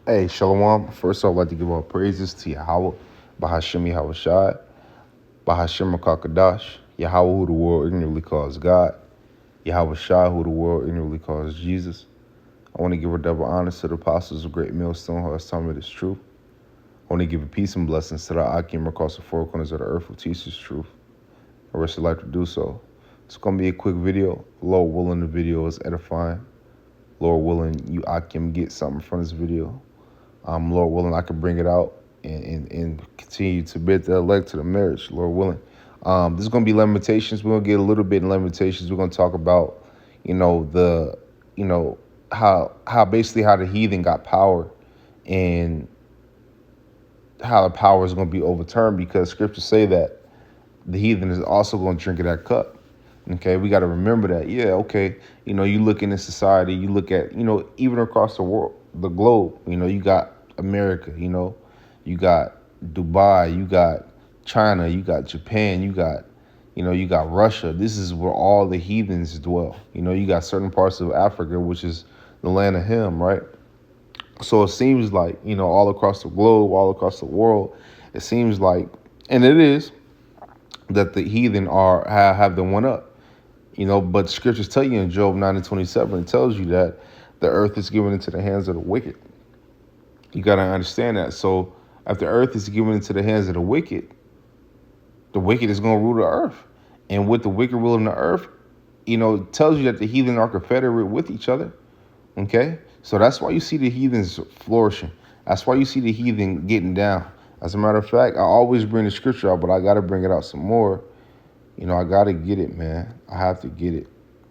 Hey, Shalom. First off, I'd like to give all praises to Yahweh, Bahashim Yahweh Shai, Bahashim Kakadash, Yahweh, who the world ignorantly calls God, Yahweh Shai, who the world ignorantly calls Jesus. I want to give a double honor to the apostles of Great Millstone who has taught me this truth. I want to give a peace and blessings to the Akim across the four corners of the earth who teach this truth. I rest of life to do so. It's going to be a quick video. Lord willing, the video is edifying. Lord willing, you Akim get something from this video. Lord willing, I can bring it out and continue to bid the elect to the marriage, Lord willing. This is going to be lamentations. We're going to get a little bit in lamentations. We're going to talk about, how basically how the heathen got power and how the power is going to be overturned because scriptures say that the heathen is also going to drink of that cup. Okay, we got to remember that. Yeah, okay. You look in this society, you look at, even across the world, the globe, you got America, you got Dubai, you got China, you got Japan, you got Russia. This is where all the heathens dwell. You got certain parts of Africa, which is the land of Ham, right? So it seems like, all across the globe, all across the world, it seems like, and it is, that the heathen have the one up. But scriptures tell you in Job 9:27, it tells you that the earth is given into the hands of the wicked. You got to understand that. So if the earth is given into the hands of the wicked is going to rule the earth. And with the wicked ruling the earth, it tells you that the heathen are confederate with each other. Okay? So that's why you see the heathens flourishing. That's why you see the heathen getting down. As a matter of fact, I always bring the scripture out, but I got to bring it out some more. I got to get it, man. I have to get it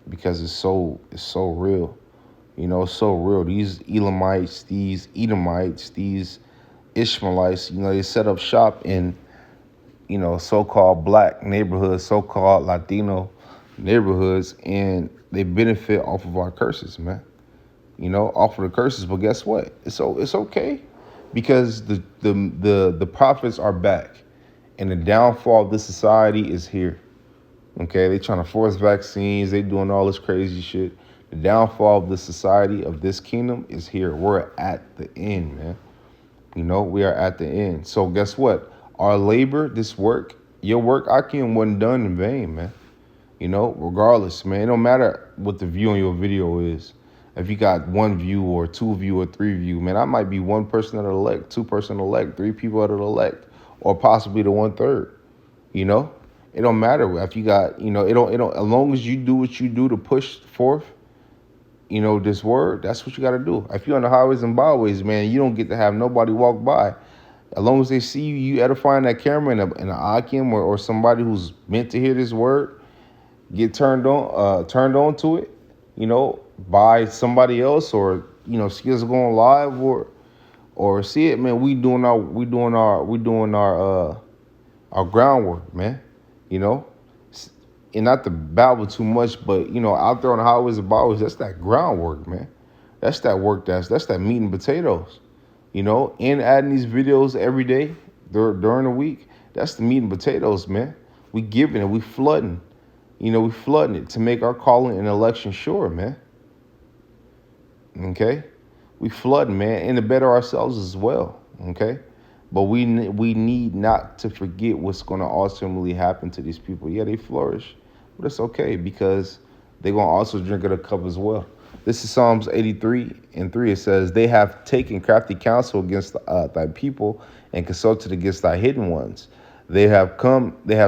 because it's so real. It's so real. These Elamites, these Edomites, these Ishmaelites, they set up shop in, so-called black neighborhoods, so-called Latino neighborhoods, and they benefit off of our curses, man. Off of the curses. But guess what? It's okay because the prophets are back and the downfall of this society is here. Okay, they trying to force vaccines. They doing all this crazy shit. The downfall of the society of this kingdom is here. We're at the end, man. We are at the end. So guess what? Our labor, this work, your work, Akim, wasn't done in vain, man. Regardless, man. It don't matter what the view on your video is. If you got 1 view or 2 view or 3 view, man, I might be 1 person at the elect, 2 person elect, 3 people at the elect, or possibly the 1/3. It don't matter if you got, it don't, as long as you do what you do to push forth, this word, that's what you got to do. If you're on the highways and byways, man, you don't get to have nobody walk by. As long as they see you edifying that camera in an Akim or somebody who's meant to hear this word, get turned on to it, by somebody else or, see us going live or see it, man, we doing our groundwork, man. And not to babble too much, but out there on the highways and byways, that's that groundwork, man. That's that work. That's that meat and potatoes. And adding these videos every day during the week, that's the meat and potatoes, man. We giving it, we flooding, we flooding it to make our calling and election sure, man. Okay, we flooding, man, and to better ourselves as well. Okay. But we need not to forget what's going to ultimately happen to these people. Yeah, they flourish, but it's okay because they're going to also drink of the cup as well. This is Psalms 83:3. It says, they have taken crafty counsel against thy people and consulted against thy hidden ones. They have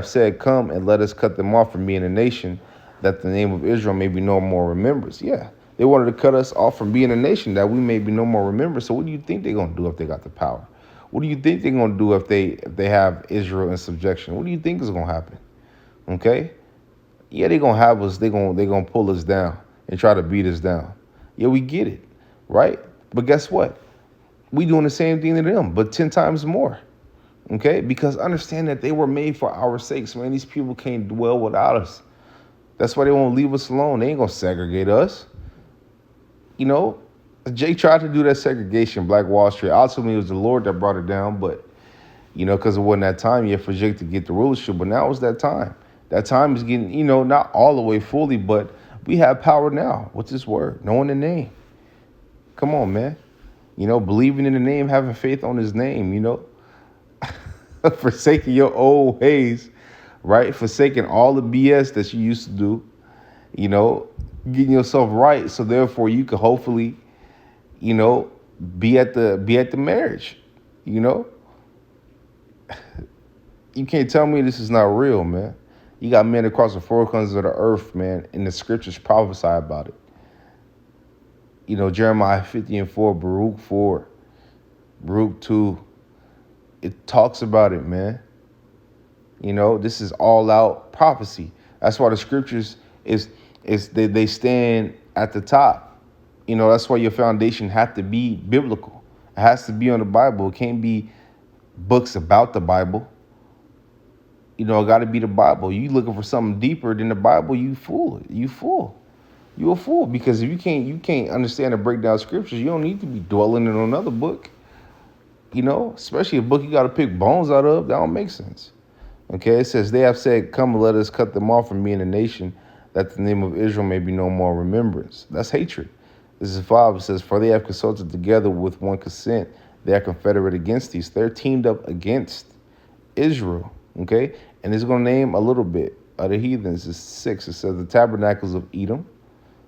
said, come and let us cut them off from being a nation, that the name of Israel may be no more remembered. Yeah, they wanted to cut us off from being a nation that we may be no more remembered. So what do you think they're going to do if they got the power? What do you think they're going to do if they have Israel in subjection? What do you think is going to happen? Okay? Yeah, they're going to have us. They're going to pull us down and try to beat us down. Yeah, we get it, right? But guess what? We doing the same thing to them, but 10 times more. Okay? Because understand that they were made for our sakes, man. These people can't dwell without us. That's why they won't leave us alone. They ain't going to segregate us. Jake tried to do that segregation, Black Wall Street. Ultimately, it was the Lord that brought it down, but, because it wasn't that time yet for Jake to get the rulership, but now it's that time. That time is getting, not all the way fully, but we have power now with this word, knowing the name. Come on, man. Believing in the name, having faith on his name, forsaking your old ways, right? Forsaking all the BS that you used to do, you know, getting yourself right. So therefore you could hopefully, you know, be at the marriage, you know. You can't tell me this is not real, man. You got men across the four corners of the earth, man, and the scriptures prophesy about it. Jeremiah 50:4, Baruch 4, Baruch 2. It talks about it, man. This is all out prophecy. That's why the scriptures they stand at the top. That's why your foundation has to be biblical. It has to be on the Bible. It can't be books about the Bible. It got to be the Bible. You looking for something deeper than the Bible, you fool. You fool. You a fool, because if you can't understand and break down scriptures, you don't need to be dwelling in another book. Especially a book you got to pick bones out of. That don't make sense. Okay, it says, they have said, come, let us cut them off from being a nation, that the name of Israel may be no more remembrance. That's hatred. This is 5. It says, for they have consulted together with one consent. They are confederate against these. They're teamed up against Israel. Okay, and it's going to name a little bit of the heathens. It's 6. It says the tabernacles of Edom.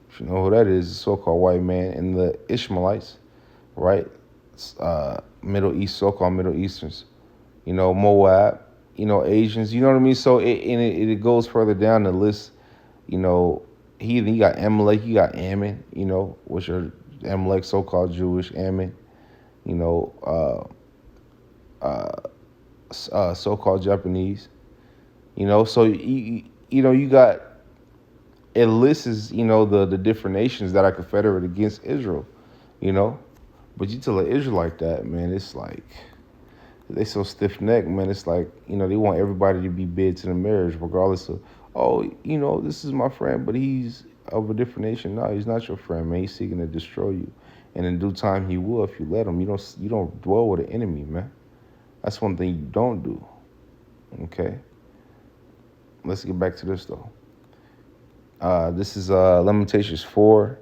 If you know who that is, the so-called white man, and the Ishmaelites, right? Middle East, so-called Middle Easterns. Moab. Asians, you know what I mean? So it goes further down the list, heathen. You got Amalek, you got Ammon, which are Amalek, so-called Jewish, Ammon, so-called Japanese, so you got, it lists, the different nations that are confederate against Israel, but you tell an Israelite that, man, it's like, they so stiff-necked, man. It's like, they want everybody to be bid to the marriage, regardless of, oh, this is my friend, but he's of a different nation. No, he's not your friend, man. He's seeking to destroy you. And in due time, he will if you let him. You don't dwell with an enemy, man. That's one thing you don't do. Okay? Let's get back to this, though. This is Lamentations 4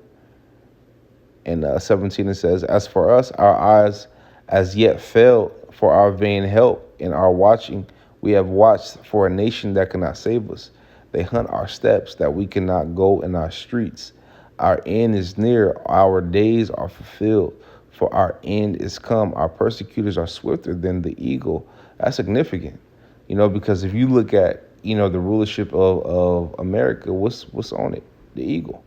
and 17. It says, as for us, our eyes as yet failed for our vain help. In our watching, we have watched for a nation that cannot save us. They hunt our steps, that we cannot go in our streets. Our end is near, our days are fulfilled, for our end is come. Our persecutors are swifter than the eagle. That's significant, because if you look at, the rulership of America, what's on it? The eagle.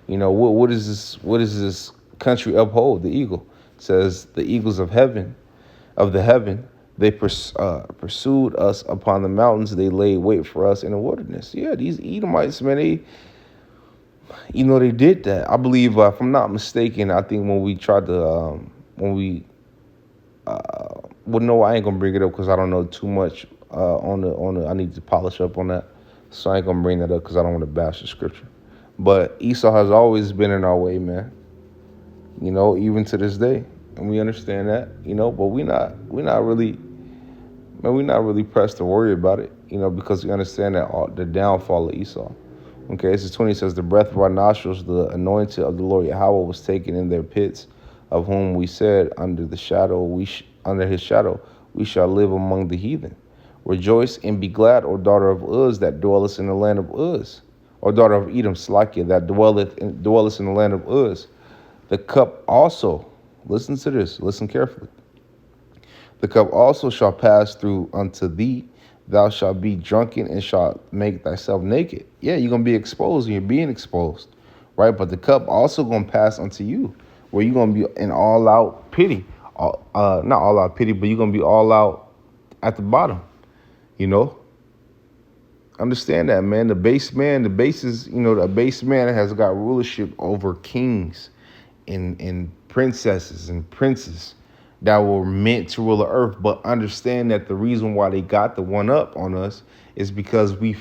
What is this country uphold? The eagle. It says the eagles of the heaven, they pursued us upon the mountains. They laid wait for us in the wilderness. Yeah, these Edomites, man, they did that. I believe, if I'm not mistaken, I think when we tried to, well, no, I ain't gonna bring it up because I don't know too much on the. I need to polish up on that, so I ain't gonna bring that up because I don't want to bash the scripture. But Esau has always been in our way, man. Even to this day. And we understand that, but we're not really pressed to worry about it, because we understand that the downfall of Esau. Okay, this is 20. It says, the breath of our nostrils, the anointed of the Lord Yahweh, was taken in their pits, of whom we said, under his shadow we shall live among the heathen. Rejoice and be glad, O daughter of Uz, that dwellest in the land of Uz, or daughter of Edom, Slakia, that dwellest in the land of Uz. The cup also, listen to this, listen carefully. The cup also shall pass through unto thee. Thou shalt be drunken and shalt make thyself naked. Yeah, you're going to be exposed and you're being exposed, right? But the cup also going to pass unto you, where you're going to be in all out pity. Not all out pity, but you're going to be all out at the bottom, Understand that, man. The base man has got rulership over kings and princesses and princes that were meant to rule the earth. But understand that the reason why they got the one up on us is because we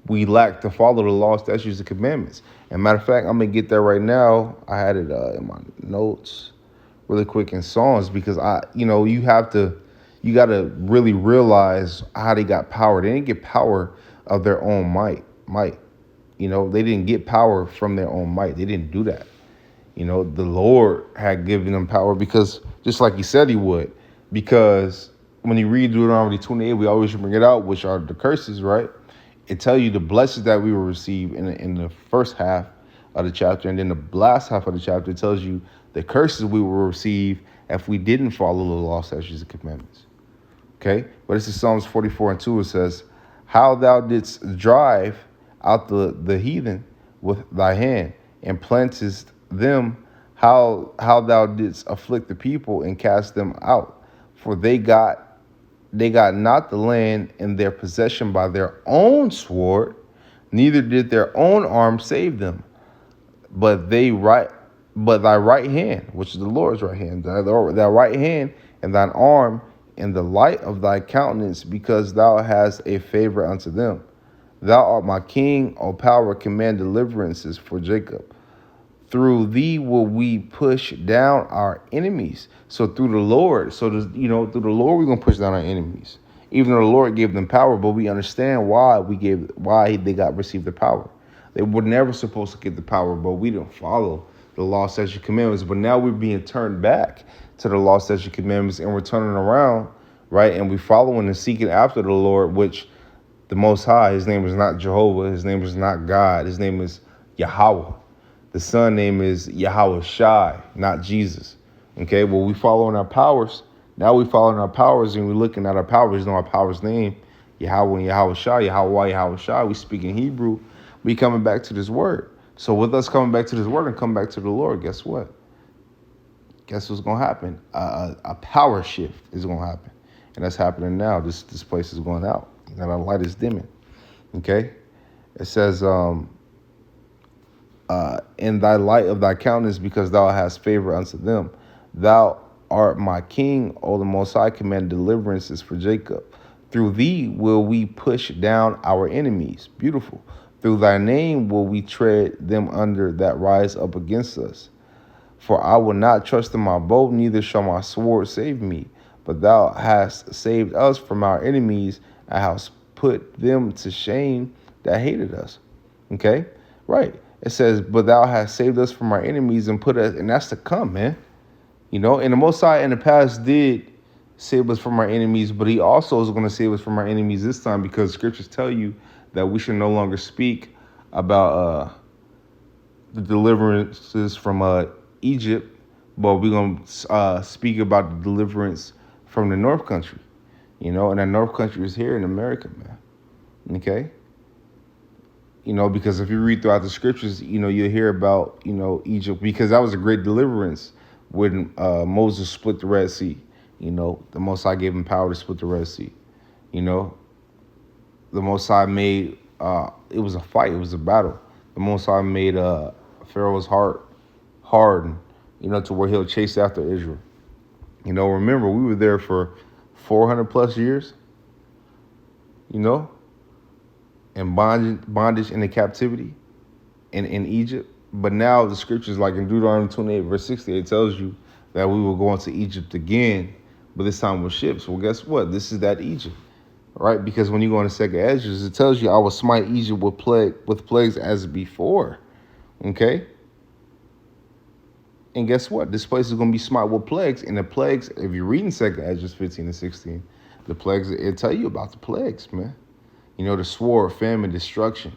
lack to follow the law, statutes, and commandments. And matter of fact, I'm gonna get there right now. I had it in my notes really quick in Psalms, because you got to really realize how they got power. They didn't get power of their own might. They didn't get power from their own might. They didn't do that. The Lord had given them power because just like he said he would. Because when you read Deuteronomy 28, we always bring it out, which are the curses, right? It tell you the blessings that we will receive in the first half of the chapter, and then the last half of the chapter tells you the curses we will receive if we didn't follow the law, statutes, and commandments. Okay, but this is Psalms 44:2. It says, "How thou didst drive out the heathen with thy hand, and plantest them. How thou didst afflict the people and cast them out, for they got not the land in their possession by their own sword, neither did their own arm save them, but thy right hand, which is the Lord's right hand, thy right hand and thine arm in the light of thy countenance, because thou hast a favor unto them. Thou art my king, O power, command deliverances for Jacob. Through thee will we push down our enemies." So through the Lord, through the Lord, we're gonna push down our enemies. Even though the Lord gave them power, but we understand why they got received the power. They were never supposed to get the power, but we didn't follow the law, statute, commandments. But now we're being turned back to the law, statute, commandments, and we're turning around, right? And we're following and seeking after the Lord, which the Most High, his name is not Jehovah, his name is not God, his name is Yahweh. The son name is Yahweh Shai, not Jesus. Okay, well, we following our powers. Now we following our powers and we're looking at our powers. Our power's name, Yahweh and Yahweh Shai, Yahweh Shai. We speak in Hebrew. We coming back to this word. So with us coming back to this word and coming back to the Lord, guess what? Guess what's going to happen? A power shift is going to happen. And that's happening now. This place is going out. And our light is dimming. Okay? It says, in thy light of thy countenance, because thou hast favor unto them. Thou art my king, O the Most High, command deliverances for Jacob. Through thee will we push down our enemies. Beautiful. Through thy name will we tread them under that rise up against us. For I will not trust in my bow, neither shall my sword save me. But thou hast saved us from our enemies, and hast put them to shame that hated us. Okay? Right. It says, but thou hast saved us from our enemies and put us, and that's to come, man. And the Most High in the past did save us from our enemies, but he also is going to save us from our enemies this time, because scriptures tell you that we should no longer speak about the deliverances from Egypt, but we're going to speak about the deliverance from the North Country, and that North Country is here in America, man. Okay? Because if you read throughout the scriptures, you'll hear about, Egypt, because that was a great deliverance when Moses split the Red Sea. The Most High gave him power to split the Red Sea. The Most High made, it was a fight, it was a battle. The Most High made Pharaoh's heart harden, to where he'll chase after Israel. Remember, we were there for 400 plus years, and bondage in the captivity in Egypt. But now the scriptures, like in Deuteronomy 28, verse 60, it tells you that we will go into Egypt again, but this time with ships. Well, guess what? This is that Egypt, right? Because when you go into Second Esdras, it tells you, I will smite Egypt with plagues as before, okay? And guess what? This place is going to be smite with plagues. And the plagues, if you're reading Second Esdras 15 and 16, the plagues, it'll tell you about the plagues, man. The sword, famine, destruction,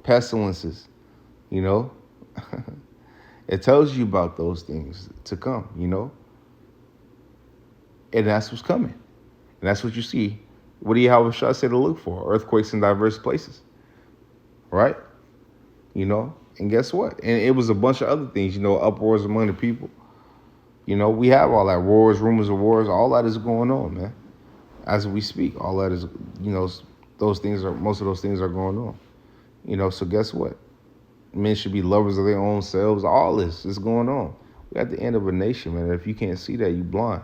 pestilences, it tells you about those things to come, and that's what's coming. And that's what you see. What do Yahweh Shai say to look for? Earthquakes in diverse places, right? And guess what? And it was a bunch of other things, uproars among the people. We have all that, wars, rumors of wars, all that is going on, man. As we speak, all that is, most of those things are going on. So guess what? Men should be lovers of their own selves. All this is going on. We're at the end of a nation, man. If you can't see that, you blind.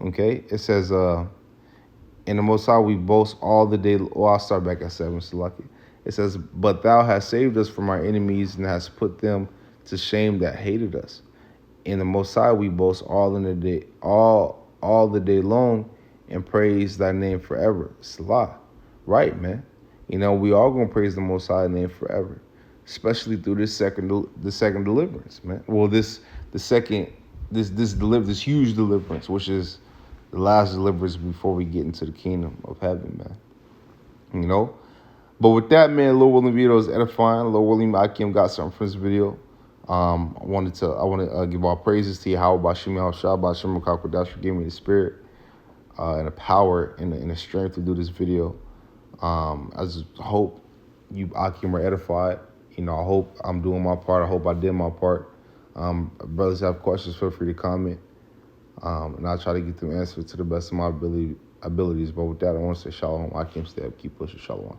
Okay? It says, in the Most High we boast all the day. I'll start back at 7, Salaki. It says, but thou hast saved us from our enemies and hast put them to shame that hated us. In the Most High we boast all in the day, all the day long, and praise thy name forever. Salah. Right, man. We all gonna praise the Most High name forever. especially through the second deliverance, man. Well, the second this huge deliverance, which is the last deliverance before we get into the kingdom of heaven, man. You know. But with that, man, Lord William video is edifying. Lord William Akim got something from this video. I want to give all praises to Yahweh Bashim Al Bashim Kakwadash for giving me the spirit and the power and the strength to do this video. I just hope you Akim are edified. You know, I hope I'm doing my part. I hope I did my part. Brothers have questions, feel free to comment. And I'll try to get them answers to the best of my abilities. But with that, I want to say shalom. Akim stay up, keep pushing shalom.